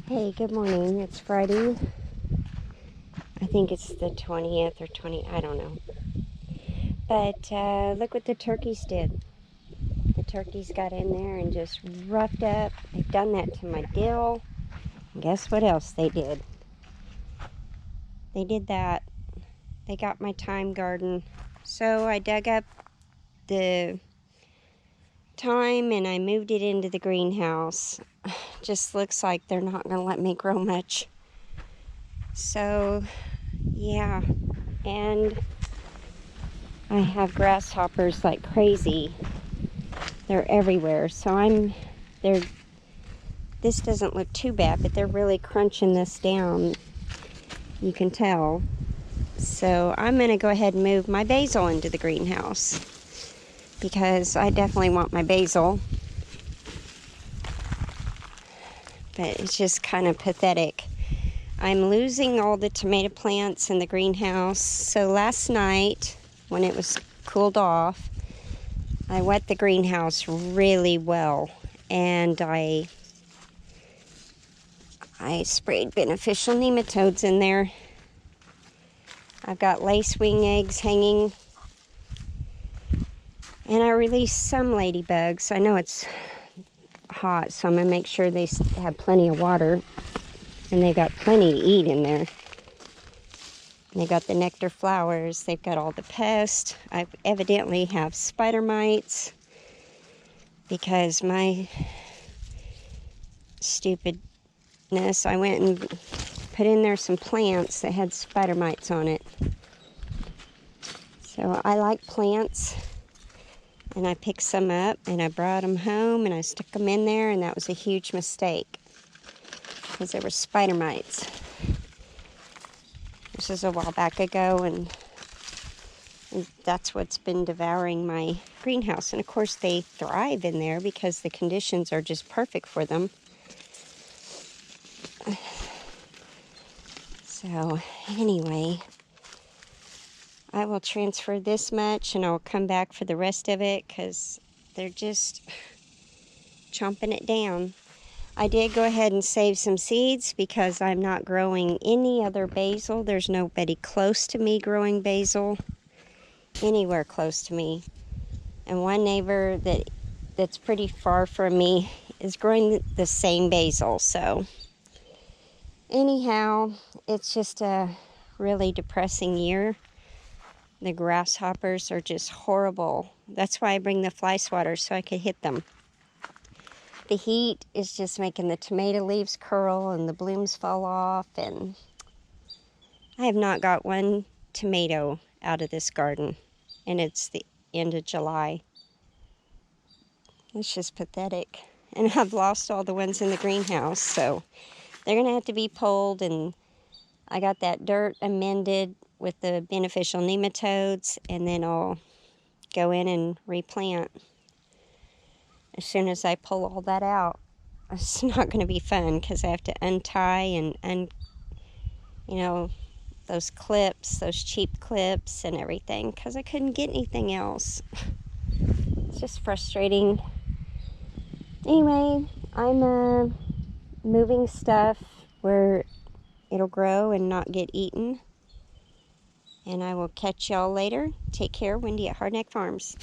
Hey, good morning. It's Friday. I think it's the 20th or 20, I don't know. But look what the turkeys did. The turkeys got in there and just roughed up. They've done that to my dill. And guess what else they did? They did that. They got my thyme garden. So I dug up the thyme and I moved it into the greenhouse. Just looks like they're not going to let me grow much. So, yeah. And I have grasshoppers like crazy. They're everywhere. So this doesn't look too bad, but they're really crunching this down. You can tell. So I'm going to go ahead and move my basil into the greenhouse because I definitely want my basil. But it's just kind of pathetic. I'm losing all the tomato plants in the greenhouse. So last night, when it was cooled off, I wet the greenhouse really well, and I sprayed beneficial nematodes in there. I've got lacewing eggs hanging, and I released some ladybugs. I know it's hot, so I'm going to make sure they have plenty of water, and they've got plenty to eat in there. And they got the nectar flowers. They've got all the pests. I evidently have spider mites because my stupidness, I went and put in there some plants that had spider mites on it. So I like plants, and I picked some up and I brought them home and I stuck them in there, and that was a huge mistake because there were spider mites. This is a while back ago, and that's what's been devouring my greenhouse. And of course they thrive in there because the conditions are just perfect for them. So anyway, I will transfer this much and I'll come back for the rest of it because they're just chomping it down. I did go ahead and save some seeds because I'm not growing any other basil. There's nobody close to me growing basil, anywhere close to me. And one neighbor that's pretty far from me is growing the same basil. So anyhow, it's just a really depressing year. The grasshoppers are just horrible. That's why I bring the fly swatter, so I could hit them. The heat is just making the tomato leaves curl and the blooms fall off, and I have not got one tomato out of this garden, and it's the end of July. It's just pathetic. And I've lost all the ones in the greenhouse, so they're going to have to be pulled, and I got that dirt amended with the beneficial nematodes, and then I'll go in and replant as soon as I pull all that out. It's not going to be fun because I have to untie and those clips, those cheap clips and everything, because I couldn't get anything else. It's just frustrating. Anyway, I'm moving stuff where it'll grow and not get eaten. And I will catch y'all later. Take care, Wendy at Hardneck Farms.